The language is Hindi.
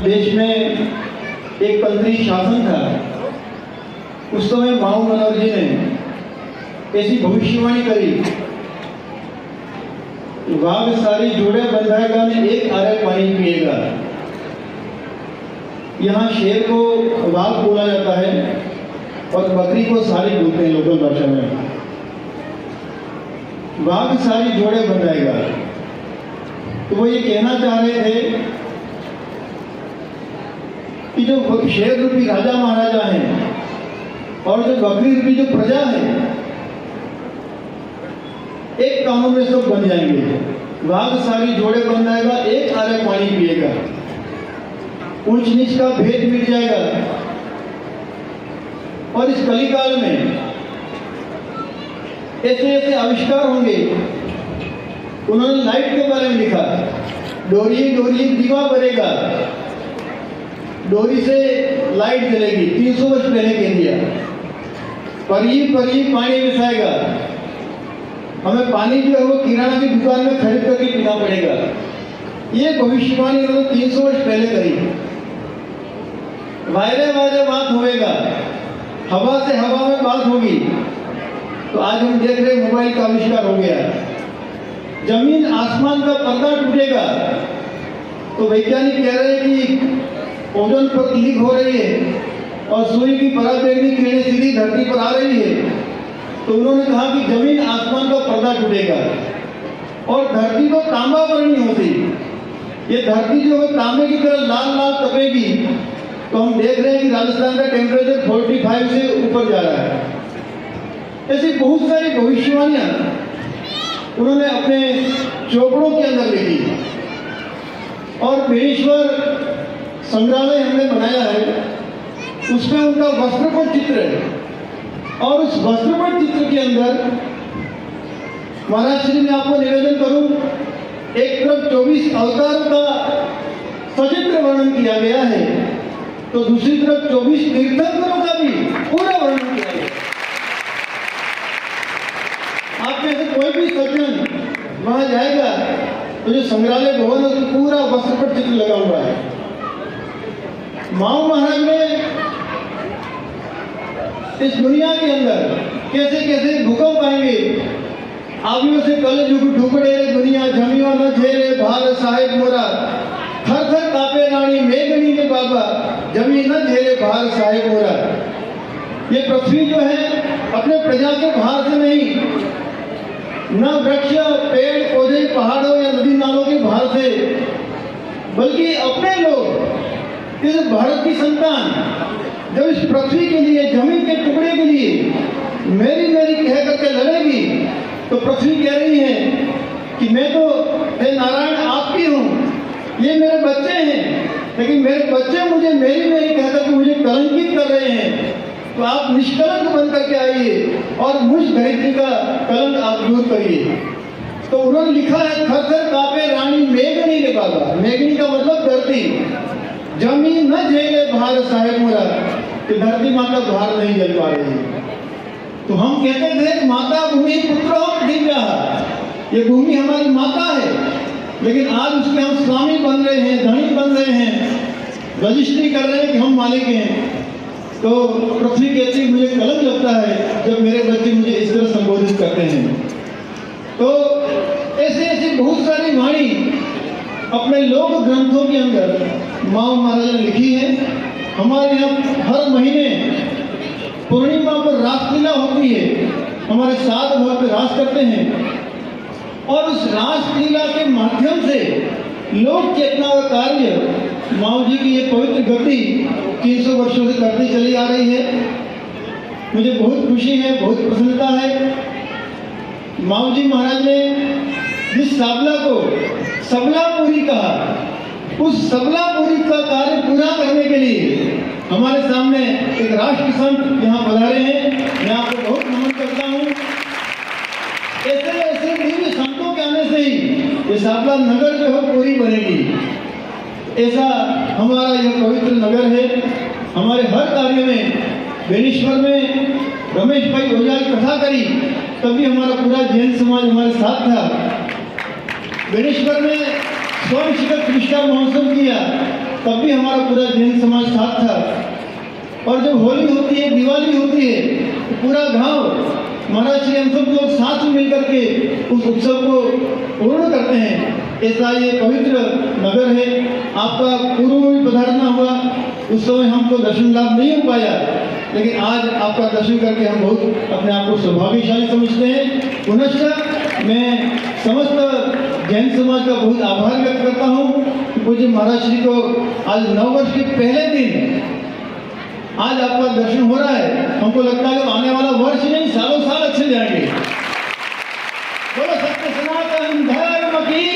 देश में एक तंत्री शासन था, उस समय माऊ मनोहर जी ने ऐसी भविष्यवाणी करी, वाघ सारी जोड़े बंधाएगा ने एक आरे पानी पिएगा। यहाँ शेर को वाघ बोला जाता है और बकरी को सारी बोलते हैं लोकल भाषा में। वाघ सारी जोड़े बंधाएगा, तो वो ये कहना चाह रहे थे कि जो शेर रूपी राजा महाराजा हैं और जो बकरी रूपी जो प्रजा है, एक कानून में सब बन जाएंगे। वाघ सारी जोड़े बंधाएगा, एक आरे पानी पिएगा, ऊंच नीच का भेद मिट जाएगा। और इस कलिकाल में ऐसे ऐसे आविष्कार होंगे। उन्होंने लाइट के बारे में लिखा, डोरी डोरी दीवा बनेगा, डोरी से लाइट जलेगी, 300 वर्ष पहले कह दिया। परी परी पानी मिसाएगा, हमें पानी जो है वो किराना की दुकान में खरीद करके पीना पड़ेगा। ये भविष्यवाणी उन्होंने 300 वर्ष पहले करी। वायरे वायरे बात होएगा, हवा से हवा में बात होगी। तो आज हम देख रहे मोबाइल का आविष्कार हो गया, जमीन आसमान का पर्दा टूटेगा। तो वैज्ञानिक कह रहे हैं कि ओजोन परत लीक हो रही है और सूर्य की पराबैंगनी किरणें सीधी धरती पर आ रही है। तो उन्होंने कहा कि जमीन आसमान का पर्दा टूटेगा और धरती को तांबा वर्णी होती, ये धरती जो है तांबे की तरह लाल लाल तपेगी। तो हम देख रहे हैं कि राजस्थान का टेम्परेचर 45 से ऊपर जा रहा है। ऐसी बहुत सारी भविष्यवाणियां उन्होंने अपने चौपड़ों के अंदर लिखी। और बेणेश्वर संग्रहालय हमने बनाया है, उसमें उनका वस्त्रपट चित्र है। और उस वस्त्रपट चित्र के अंदर महाराज श्री मैं आपको निवेदन करूं, एक तरफ 24 अवतारों का सचित्र वर्णन किया गया है, तो दूसरी तरफ 24 तीर्थंकरों का भी पूरा वर्णन किया गया। आप में से कोई भी सज्जन वहां जाएगा तो जो संग्रहालय भवन है उसमें पूरा वस्त्रपट चित्र लगा हुआ है। माऊ महाराज ने इस दुनिया के अंदर कैसे कैसे भूकंप आएंगे, आवियों से कल जुग ढुकड़े दुनिया जमियों न झेले भार साहेब मोरा, थर थर कापे रानी मेघनी ने बाबा जमी न झेले भार साहेब मोरा। ये पृथ्वी जो है अपने प्रजा के भार से नहीं, न वृक्ष पेड़ पौधे पहाड़ों या नदी नालों के भार से, बल्कि अपने लोग इस भारत की संतान जब इस पृथ्वी के लिए, जमीन के टुकड़े के लिए मेरी मेरी कह करके लड़ेगी, तो पृथ्वी कह रही है कि मैं तो हे नारायण आपकी हूँ, ये मेरे बच्चे हैं, लेकिन मेरे बच्चे मुझे मेरी मेरी कह करके मुझे कलंकित कर रहे हैं। तो आप निष्कलंक बन करके आइए और मुझ धरित्री का कलंक आप दूर करिए। तो उन्होंने लिखा है, थर थर कापे रानी मेघनी ने बाबा, मेघनी का मतलब धरती, जमीन न झेले भार साहेब मोरा, कि धरती माता भार नहीं झेल पा रही है। तो हम कहते थे माता भूमि पुत्रों दिव्या, ये भूमि हमारी माता है, लेकिन आज उसके हम स्वामी बन रहे हैं, धनी बन रहे हैं, रजिस्ट्री कर रहे हैं कि हम मालिक हैं। तो पृथ्वी कहती मुझे कलंक लगता है जब मेरे बच्चे मुझे इस तरह संबोधित करते हैं। तो ऐसे ऐसी बहुत सारी वाणी अपने लोक ग्रंथों के अंदर माऊ महाराज ने लिखी है। हमारे यहाँ हर महीने पूर्णिमा पर रासलीला होती है, हमारे साथ भक्त रास करते हैं और उस रासलीला के माध्यम से लोक चेतना का कार्य माऊ जी की ये पवित्र गति 300 वर्षों से करती चली आ रही है। मुझे बहुत खुशी है, बहुत प्रसन्नता है। माऊ जी महाराज ने जिस साबला को सबलापुरी कहा, उस सबलापुरी का कार्य पूरा करने के लिए हमारे सामने एक राष्ट्र संत यहाँ पधारे हैं। मैं आपको बहुत नमन करता हूँ। ऐसे ऐसे दिव्य संतों के आने से ही ये साबला नगर जो है पूरी बनेगी। ऐसा हमारा यह पवित्र नगर है। हमारे हर कार्य में, बेणेश्वर में रमेश भाई ओझा की कथा करी, तभी हमारा पूरा जैन समाज हमारे साथ था। बेणेश्वर में स्वर्ण शिखर प्रतिष्ठा महोत्सव किया, तब भी हमारा पूरा जैन समाज साथ था। और जब होली होती है, दिवाली होती है, तो पूरा गांव महाराज श्री हम सब लोग साथ में मिलकर के उस उत्सव को पूर्ण करते हैं। ऐसा ये पवित्र नगर है। आपका पूर्व में पधारना हुआ, उस समय हमको दर्शन लाभ नहीं हो पाया, लेकिन आज आपका दर्शन करके हम बहुत अपने आप को सौभाग्यशाली समझते हैं। पुनश्च मैं समस्त जैन समाज का बहुत आभार व्यक्त करता हूँ कि पूज्य महाराज श्री को आज 9 वर्ष के पहले दिन आज आपका दर्शन हो रहा है। हमको लगता है कि आने वाला वर्ष नहीं, सालों साल अच्छे जाएंगे। बोलो सत्य सनातन धर्म की।